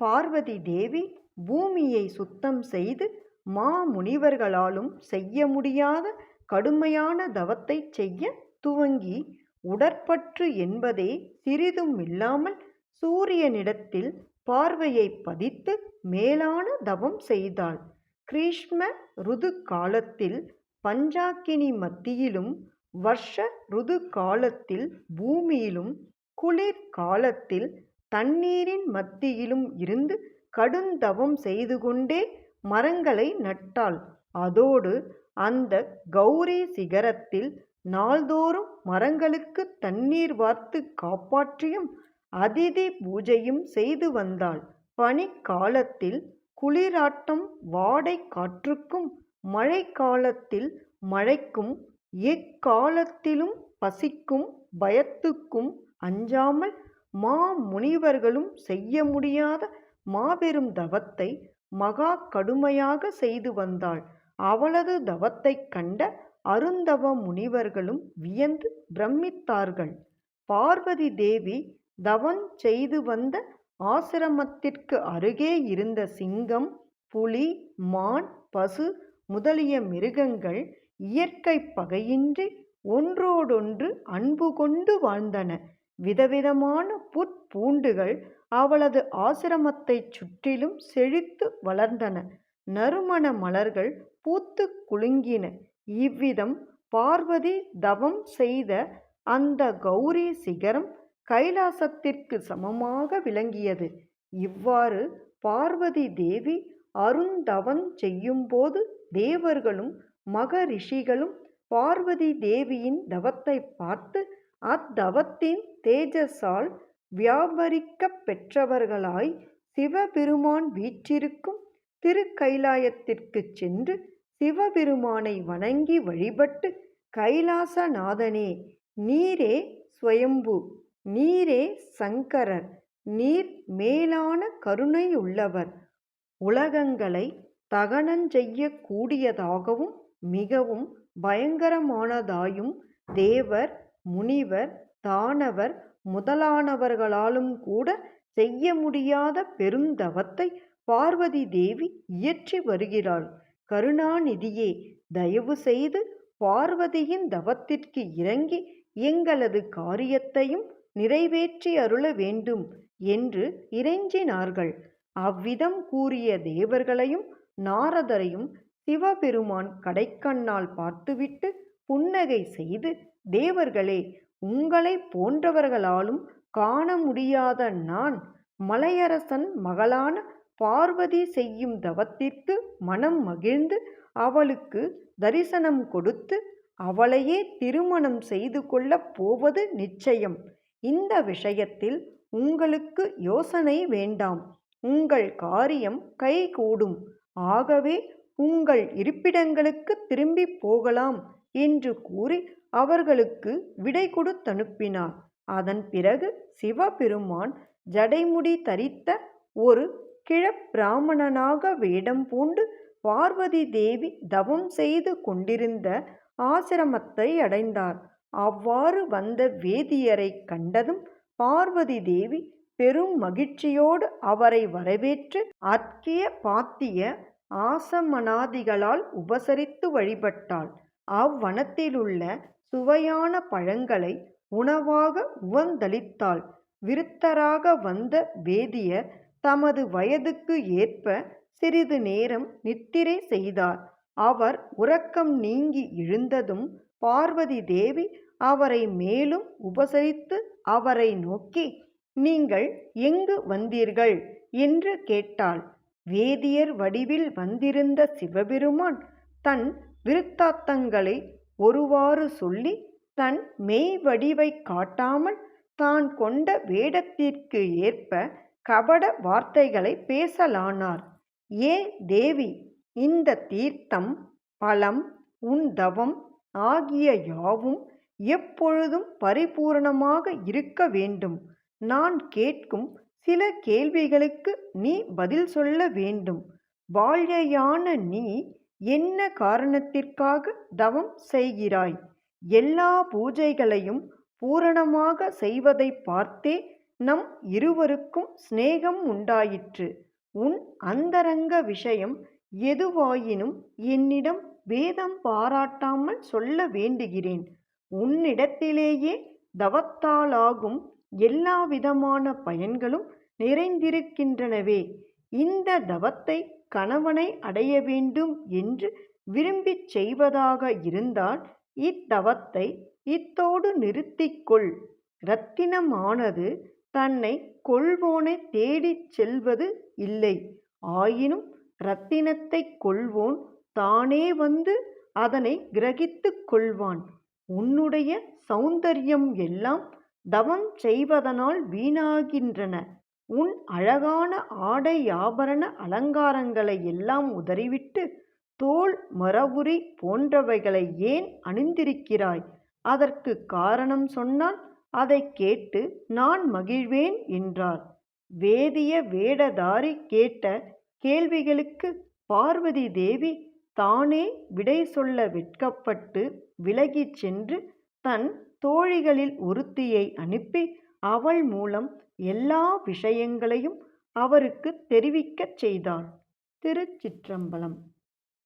பார்வதி தேவி பூமியை சுத்தம் செய்து மாமுனிவர்களாலும் செய்ய முடியாத கடுமையான தவத்தை செய்ய துவங்கி உடற்பற்று என்பதே சிறிதும் இல்லாமல் சூரியனிடத்தில் பார்வையை பதித்து மேலான தவம் செய்தாள். கிரீஷ்ம ருது காலத்தில் பஞ்சாக்கினி மத்தியிலும், வர்ஷ ருது காலத்தில் பூமியிலும், குளிர் காலத்தில் தண்ணீரின் மத்தியிலும் இருந்து கடுந்தவம் செய்து கொண்டே மரங்களை நட்டாள். அதோடு அந்த கௌரி சிகரத்தில் நாள்தோறும் மரங்களுக்கு தண்ணீர் வார்த்து காப்பாற்றியும் அதிதி பூஜையும் செய்து வந்தாள். பனிக்காலத்தில் குளிராட்டம் வாடை காற்றுக்கும், மழை காலத்தில் மழைக்கும், எக்காலத்திலும் பசிக்கும் பயத்துக்கும் அஞ்சாமல் மாமுனிவர்களும் செய்ய முடியாத மாபெரும் தவத்தை மகா கடுமையாக செய்து வந்தாள். அவளது தவத்தைக் கண்ட அருந்தவ முனிவர்களும் வியந்து பிரமித்தார்கள். பார்வதி தேவி தவம் செய்து வந்த ஆசிரமத்திற்கு அருகே இருந்த சிங்கம், புலி, மான், பசு முதலிய மிருகங்கள் இயற்கை பகையின்றி ஒன்றோடொன்று அன்பு கொண்டு வாழ்ந்தன. விதவிதமான புற்பூண்டுகள் அவளது ஆசிரமத்தைச் சுற்றிலும் செழித்து வளர்ந்தன. நறுமண மலர்கள் பூத்து குலுங்கின. இவ்விதம் பார்வதி தவம் செய்த அந்த கௌரி சிகரம் கைலாசத்திற்கு சமமாக விளங்கியது. இவ்வாறு பார்வதி தேவி அருந்தவம் செய்யும்போது தேவர்களும் மகரிஷிகளும் பார்வதி தேவியின் தவத்தை பார்த்து அத்தவத்தின் தேஜஸால் வியாபரிக்கப் பெற்றவர்களாய் சிவபெருமான் வீற்றிருக்கும் திருக்கைலாயத்திற்கு சென்று சிவபெருமானை வணங்கி வழிபட்டு, கைலாசநாதனே, நீரே ஸ்வயம்பு, நீரே சங்கரர், நீர் மேலான கருணையுள்ளவர், உலகங்களை தகனஞ்செய்ய கூடியதாகவும் மிகவும் பயங்கரமானதாயும் தேவர், முனிவர், தானவர் முதலானவர்களாலும் கூட செய்ய முடியாத பெருந்தவத்தை பார்வதி தேவி இயற்றி வருகிறாள். கருணாநிதியே, தயவு செய்து பார்வதியின் தவத்திற்கு இறங்கி எங்களது காரியத்தையும் நிறைவேற்றி அருள வேண்டும் என்று இறைஞ்சினார்கள். அவ்விதம் கூறிய தேவர்களையும் நாரதரையும் சிவபெருமான் கடைக்கண்ணால் பார்த்துவிட்டு புன்னகை செய்து, தேவர்களே, உங்களை போன்றவர்களாலும் காண முடியாத நான் மலையரசன் மகளான பார்வதி செய்யும் தவத்திற்கு மனம் மகிழ்ந்து அவளுக்கு தரிசனம் கொடுத்து அவளையே திருமணம் செய்து கொள்ளப் போவது நிச்சயம். இந்த விஷயத்தில் உங்களுக்கு யோசனை வேண்டாம். உங்கள் காரியம் கைகூடும். ஆகவே உங்கள் இருப்பிடங்களுக்கு திரும்பி போகலாம் என்று கூறி அவர்களுக்கு விடை கொடுத்தனுப்பினார். அதன் பிறகு சிவபெருமான் ஜடைமுடி தரித்த ஒரு கிழப்பிராமணனாக வேடம் பூண்டு பார்வதி தேவி தவம் செய்து கொண்டிருந்த ஆசிரமத்தை அடைந்தார். அவ்வாறு வந்த வேதியரை கண்டதும் பார்வதி தேவி பெரும் மகிழ்ச்சியோடு அவரை வரவேற்று அர்க்கிய பாத்திய ஆசமனாதிகளால் உபசரித்து வழிபட்டாள். அவ்வனத்திலுள்ள சுவையான பழங்களை உணவாக உவந்தளித்தாள். விருத்தராக வந்த வேதியர் தமது வயதுக்கு ஏற்ப சிறிது நேரம் நித்திரை செய்தார். அவர் உறக்கம் நீங்கி எழுந்ததும் பார்வதி தேவி அவரை மேலும் உபசரித்து அவரை நோக்கி, நீங்கள் எங்கு வந்தீர்கள் என்று கேட்டாள். வேதியர் வடிவில் வந்திருந்த சிவபெருமான் தன் விருத்தாந்தங்களை ஒருவாறு சொல்லி தன் மெய் வடிவை காட்டாமல் தான் கொண்ட வேடத்திற்கு ஏற்ப கபட வார்த்தைகளை பேசலானார். ஏ தேவி, இந்த தீர்த்தம், பழம், உன் தவம் ஆகிய யாவும் எப்பொழுதும் பரிபூரணமாக இருக்க வேண்டும். நான் கேட்கும் சில கேள்விகளுக்கு நீ பதில் சொல்ல வேண்டும். பால்யையான நீ என்ன காரணத்திற்காக தவம் செய்கிறாய்? எல்லா பூஜைகளையும் பூரணமாக செய்வதை பார்த்தே நம் இருவருக்கும் சிநேகம் உண்டாயிற்று. உன் அந்தரங்க விஷயம் எதுவாயினும் என்னிடம் பேதம் பாராட்டாமல் சொல்ல வேண்டுகிறேன். உன்னிடத்திலேயே தவத்தாலாகும் எல்லாவிதமான பயன்களும் நிறைந்திருக்கின்றனவே. இந்த தவத்தை கணவனை அடைய வேண்டும் என்று விரும்பிச் செய்வதாக இருந்தால் இத்தவத்தை இத்தோடு நிறுத்திக்கொள். இரத்தினமானது தன்னை கொள்வோனை தேடிச் செல்வது இல்லை. ஆயினும் இரத்தினத்தைக் கொள்வோன் தானே வந்து அதனை கிரகித்துக் கொள்வான். உன்னுடைய சௌந்தர்யம் எல்லாம் தவம் செய்வதனால் வீணாகின்றன. உன் அழகான ஆடை ஆபரண அலங்காரங்களை எல்லாம் உதறிவிட்டு தோல் மரவுரி போன்றவைகளை ஏன் அணிந்திருக்கிறாய்? அதற்கு காரணம் சொன்னால் அதை கேட்டு நான் மகிழ்வேன் என்றார். வேதிய வேடதாரி கேட்ட கேள்விகளுக்கு பார்வதி தேவி தானே விடை சொல்ல வெட்கப்பட்டு விலகிச் சென்று தன் தோழிகளில் ஒருத்தியை அனுப்பி அவள் மூலம் எல்லா விஷயங்களையும் அவருக்கு தெரிவிக்கச் செய்தாள். திருச்சிற்றம்பலம்.